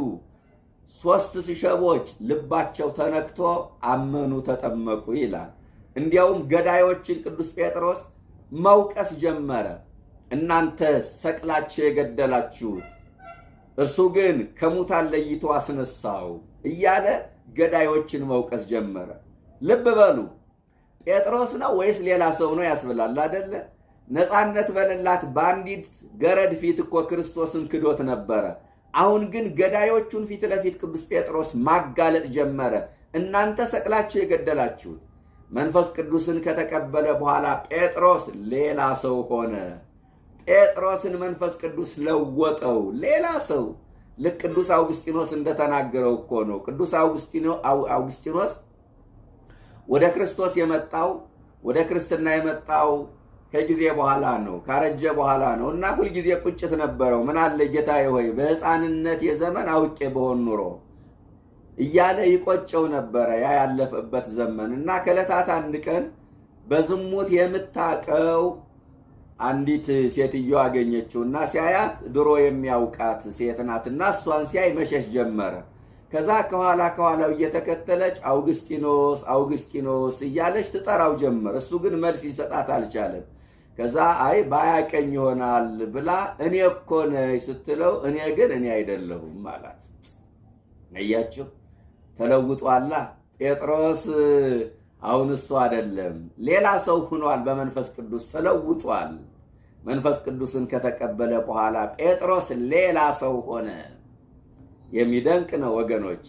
3 ሽቦች ልባቸው ተነክቶ አመኑ፣ ተጠመቁ ይላል። እንዲያውም ገዳዮችን ቅዱስ ጴጥሮስ መውቀስ ጀመረ። እናንተ ሰቅላችሁ የገደላችሁት እርሱ ግን ከሙታን ለይቶ አስነሳው እያለ ገዳዮችን መውቀስ ጀመረ። ልብ በሉ፣ ጴጥሮስ ነው ወይስ ሌላ ሰው ነው ያስብላል አይደለ? ነፃነት በሌላት በአንዲት ገረድ ፊት እኮ ክርስቶስን ክዶት ነበረ። አሁን ግን ገዳዮቹን ፊት ለፊት ቅዱስ ጴጥሮስ ማጋለጥ ጀመረ። እናንተ ሰቅላችሁ የገደላችሁት። መንፈስ ቅዱስን ከተቀበለ በኋላ ጴጥሮስ ሌላ ሰው ሆነ። ጴጥሮስን መንፈስ ቅዱስ ለወጠው፣ ሌላ ሰው። ልክ ቅዱስ አውግስጢኖስ እንደተናገረው እኮ ነው። ቅዱስ አውግስጢኖስ ወደ ክርስቶስ የመጣው ወደ ክርስትና የመጣው ከጊዜ በኋላ ነው፣ ካረጀ በኋላ ነው። እና ሁልጊዜ ቁጭት ነበረው። ምን አለ ጌታዬ ሆይ በሕፃንነት የዘመን አውቄ በሆን ኑሮ እያለ ይቆጨው ነበረ ያ ያለፈበት ዘመን። እና ከዕለታት አንድ ቀን በዝሙት የምታቀው አንዲት ሴትዮ አገኘችው እና ሲያያት ድሮ የሚያውቃት ሴት ናትና እሷን ሲያይ መሸሽ ጀመረ። ከዛ ከኋላው እየተከተለች አውግስጢኖስ አውግስጢኖስ እያለች ትጠራው ጀመር። እሱ ግን መልስ ይሰጣት አልቻለም። ከዛ አይ ባያቀኝ ይሆናል ብላ እኔ እኮ ነኝ ስትለው እኔ አይደለሁም አላት። አያችሁ፣ ተለውጧላ ጴጥሮስ። አሁን እሱ አይደለም ሌላ ሰው ሆኗል። በመንፈስ ቅዱስ ተለውጧል። መንፈስ ቅዱስን ከተቀበለ በኋላ ጴጥሮስ ሌላ ሰው ሆነ። የሚደንቅ ነው ወገኖች።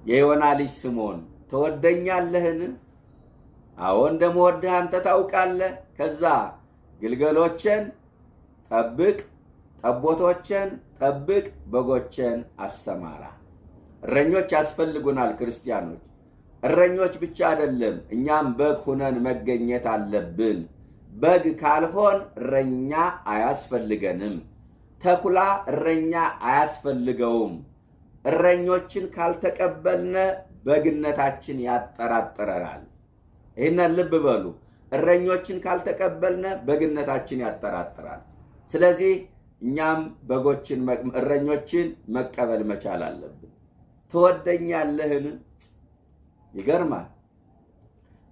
የዮና ልጅ ስምዖን ትወደኛለህን? አዎ እንደምወድህ አንተ ታውቃለህ። ከዛ ግልገሎችን ጠብቅ፣ ጠቦቶችን ጠብቅ፣ በጎችን አሰማራ። እረኞች ያስፈልጉናል ክርስቲያኖች። እረኞች ብቻ አይደለም፣ እኛም በግ ሁነን መገኘት አለብን። በግ ካልሆን እረኛ አያስፈልገንም። ተኩላ እረኛ አያስፈልገውም። እረኞችን ካልተቀበልነ በግነታችን ያጠራጥረናል። ይህንን ልብ በሉ። እረኞችን ካልተቀበልነ በግነታችን ያጠራጥራል። ስለዚህ እኛም እረኞችን መቀበል መቻል አለብን። ትወደኛለህን? ይገርማል።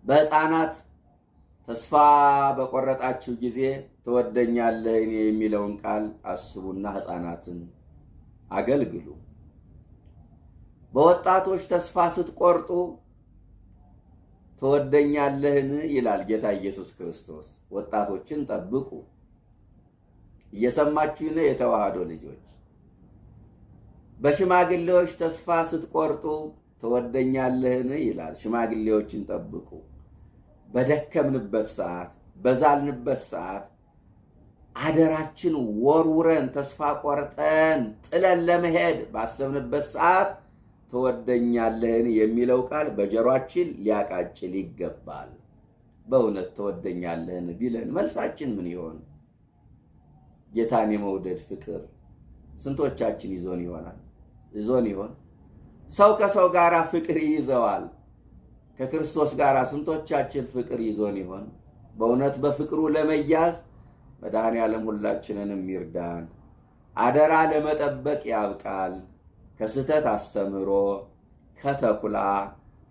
በሕፃናት ተስፋ በቆረጣችሁ ጊዜ ትወደኛለህን የሚለውን ቃል አስቡና ሕፃናትን አገልግሉ። በወጣቶች ተስፋ ስትቆርጡ ትወደኛለህን ይላል ጌታ ኢየሱስ ክርስቶስ። ወጣቶችን ጠብቁ። እየሰማችሁ ነው የተዋህዶ ልጆች? በሽማግሌዎች ተስፋ ስትቆርጡ ትወደኛለህን ይላል። ሽማግሌዎችን ጠብቁ። በደከምንበት ሰዓት፣ በዛልንበት ሰዓት አደራችን ወርውረን ተስፋ ቆርጠን ጥለን ለመሄድ ባሰብንበት ሰዓት ትወደኛለህን የሚለው ቃል በጆሮአችን ሊያቃጭል ይገባል። በእውነት ትወደኛለህን ቢለን መልሳችን ምን ይሆን? ጌታን የመውደድ ፍቅር ስንቶቻችን ይዞን ይሆን? ሰው ከሰው ጋር ፍቅር ይይዘዋል። ከክርስቶስ ጋር ስንቶቻችን ፍቅር ይዞን ይሆን? በእውነት በፍቅሩ ለመያዝ መድኃኔዓለም ሁላችንንም ይርዳን። አደራ ለመጠበቅ ያብቃል። ከስህተት አስተምህሮ፣ ከተኩላ፣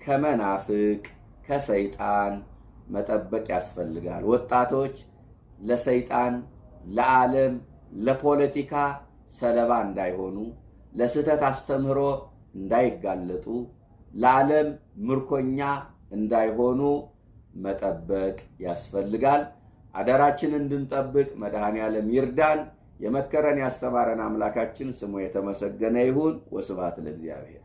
ከመናፍቅ፣ ከሰይጣን መጠበቅ ያስፈልጋል። ወጣቶች ለሰይጣን፣ ለዓለም፣ ለፖለቲካ ሰለባ እንዳይሆኑ፣ ለስህተት አስተምህሮ እንዳይጋለጡ፣ ለዓለም ምርኮኛ እንዳይሆኑ መጠበቅ ያስፈልጋል። አደራችንን እንድንጠብቅ መድኃኔዓለም ይርዳን። የመከረን ያስተማረን አምላካችን ስሙ የተመሰገነ ይሁን። ወስብሐት ለእግዚአብሔር።